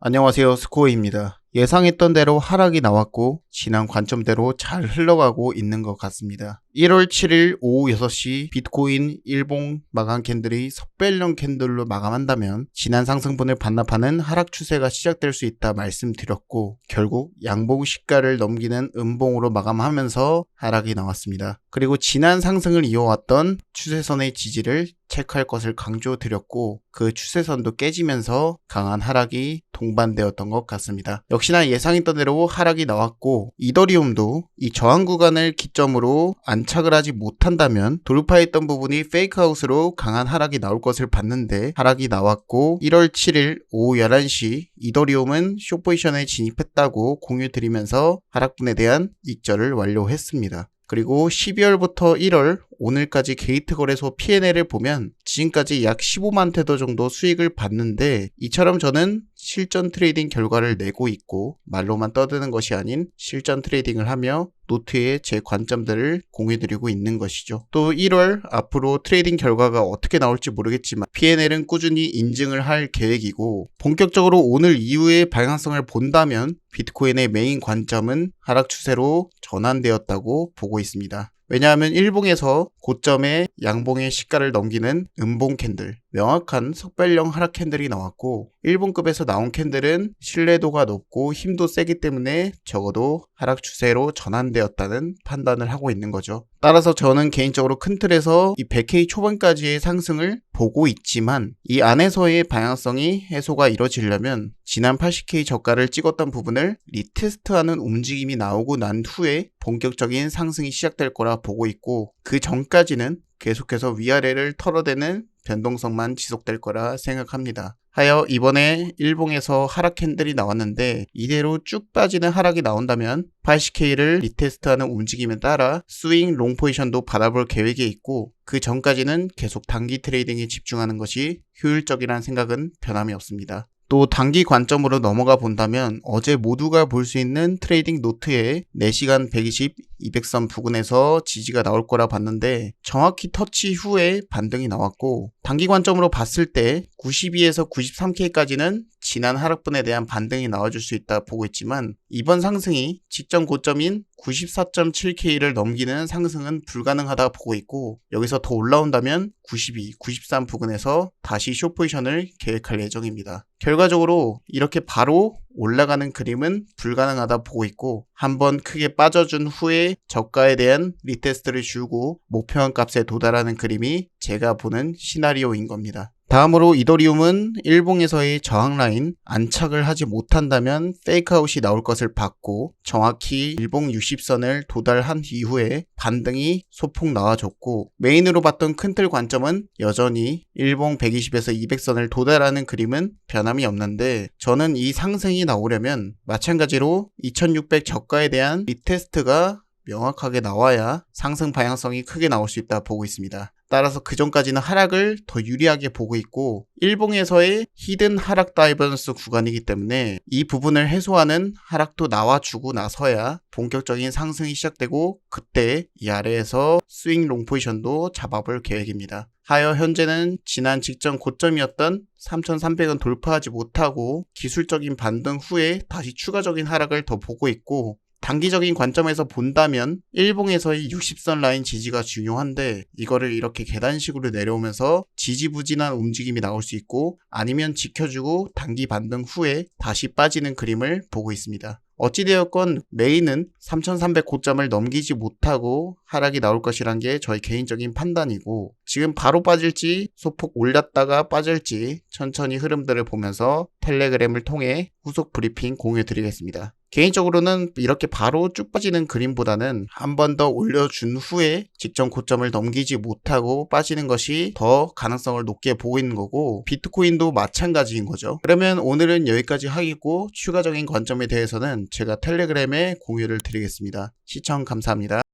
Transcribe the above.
안녕하세요. 스코어입니다. 예상했던 대로 하락이 나왔고 지난 관점대로 잘 흘러가고 있는 것 같습니다. 1월 7일 오후 6시 비트코인 일봉 마감 캔들이 섭별령 캔들로 마감한다면 지난 상승분을 반납하는 하락 추세가 시작될 수 있다 말씀드렸고 결국 양봉 시가를 넘기는 음봉으로 마감하면서 하락이 나왔습니다. 그리고 지난 상승을 이어왔던 추세선의 지지를 체크할 것을 강조드렸고 그 추세선도 깨지면서 강한 하락이 동반되었던 것 같습니다. 역시나 예상했던 대로 하락이 나왔고 이더리움도 이 저항 구간을 기점으로 안착을 하지 못한다면 돌파했던 부분이 페이크아웃으로 강한 하락이 나올 것을 봤는데 하락이 나왔고 1월 7일 오후 11시 이더리움은 숏포지션에 진입했다고 공유드리면서 하락분에 대한 익절을 완료했습니다. 그리고 12월부터 1월 오늘까지 게이트 거래소 P&L을 보면 지금까지 약 15만 테더 정도 수익을 봤는데 이처럼 저는 실전 트레이딩 결과를 내고 있고 말로만 떠드는 것이 아닌 실전 트레이딩을 하며 노트에 제 관점들을 공유드리고 있는 것이죠. 또 1월 앞으로 트레이딩 결과가 어떻게 나올지 모르겠지만 P&L은 꾸준히 인증을 할 계획이고 본격적으로 오늘 이후의 방향성을 본다면 비트코인의 메인 관점은 하락 추세로 전환되었다고 보고 있습니다. 왜냐하면 일봉에서 고점의 양봉의 시가를 넘기는 음봉 캔들, 명확한 석별령 하락 캔들이 나왔고 일봉급에서 나온 캔들은 신뢰도가 높고 힘도 세기 때문에 적어도 하락 추세로 전환되었다는 판단을 하고 있는 거죠. 따라서 저는 개인적으로 큰 틀에서 이 100K 초반까지의 상승을 보고 있지만 이 안에서의 방향성이 해소가 이뤄지려면 지난 80K 저가를 찍었던 부분을 리테스트하는 움직임이 나오고 난 후에 본격적인 상승이 시작될 거라 보고 있고 그 전까지는 계속해서 위아래를 털어대는 변동성만 지속될 거라 생각합니다. 하여 이번에 일봉에서 하락 캔들이 나왔는데 이대로 쭉 빠지는 하락이 나온다면 80K를 리테스트하는 움직임에 따라 스윙 롱 포지션도 받아볼 계획이 있고 그 전까지는 계속 단기 트레이딩에 집중하는 것이 효율적이라는 생각은 변함이 없습니다. 또 단기 관점으로 넘어가 본다면 어제 모두가 볼 수 있는 트레이딩 노트에 4시간 120, 200선 부근에서 지지가 나올 거라 봤는데 정확히 터치 후에 반등이 나왔고 단기 관점으로 봤을 때 92에서 93K까지는 지난 하락분에 대한 반등이 나와줄 수 있다 보고 있지만 이번 상승이 직전 고점인 94.7K를 넘기는 상승은 불가능하다 보고 있고 여기서 더 올라온다면 92, 93 부근에서 다시 숏포지션을 계획할 예정입니다. 결과적으로 이렇게 바로 올라가는 그림은 불가능하다 보고 있고 한번 크게 빠져준 후에 저가에 대한 리테스트를 주고 목표한 값에 도달하는 그림이 제가 보는 시나리오인 겁니다. 다음으로 이더리움은 일봉에서의 저항 라인 안착을 하지 못한다면 페이크아웃이 나올 것을 봤고 정확히 일봉 60선을 도달한 이후에 반등이 소폭 나와줬고 메인으로 봤던 큰 틀 관점은 여전히 일봉 120에서 200선을 도달하는 그림은 변함이 없는데 저는 이 상승이 나오려면 마찬가지로 2600 저가에 대한 리테스트가 명확하게 나와야 상승 방향성이 크게 나올 수 있다 보고 있습니다. 따라서 그 전까지는 하락을 더 유리하게 보고 있고 일봉에서의 히든 하락 다이버전스 구간이기 때문에 이 부분을 해소하는 하락도 나와주고 나서야 본격적인 상승이 시작되고 그때 이 아래에서 스윙 롱 포지션도 잡아볼 계획입니다. 하여 현재는 지난 직전 고점이었던 3,300원 돌파하지 못하고 기술적인 반등 후에 다시 추가적인 하락을 더 보고 있고 단기적인 관점에서 본다면 일봉에서의 60선 라인 지지가 중요한데 이거를 이렇게 계단식으로 내려오면서 지지부진한 움직임이 나올 수 있고 아니면 지켜주고 단기 반등 후에 다시 빠지는 그림을 보고 있습니다. 어찌되었건 메인은 3,300 고점을 넘기지 못하고 하락이 나올 것이란 게 저희 개인적인 판단이고 지금 바로 빠질지 소폭 올렸다가 빠질지 천천히 흐름들을 보면서 텔레그램을 통해 후속 브리핑 공유드리겠습니다. 개인적으로는 이렇게 바로 쭉 빠지는 그림보다는 한 번 더 올려준 후에 직전 고점을 넘기지 못하고 빠지는 것이 더 가능성을 높게 보고 있는 거고 비트코인도 마찬가지인 거죠. 그러면 오늘은 여기까지 하겠고 추가적인 관점에 대해서는 제가 텔레그램에 공유를 드리겠습니다. 시청 감사합니다.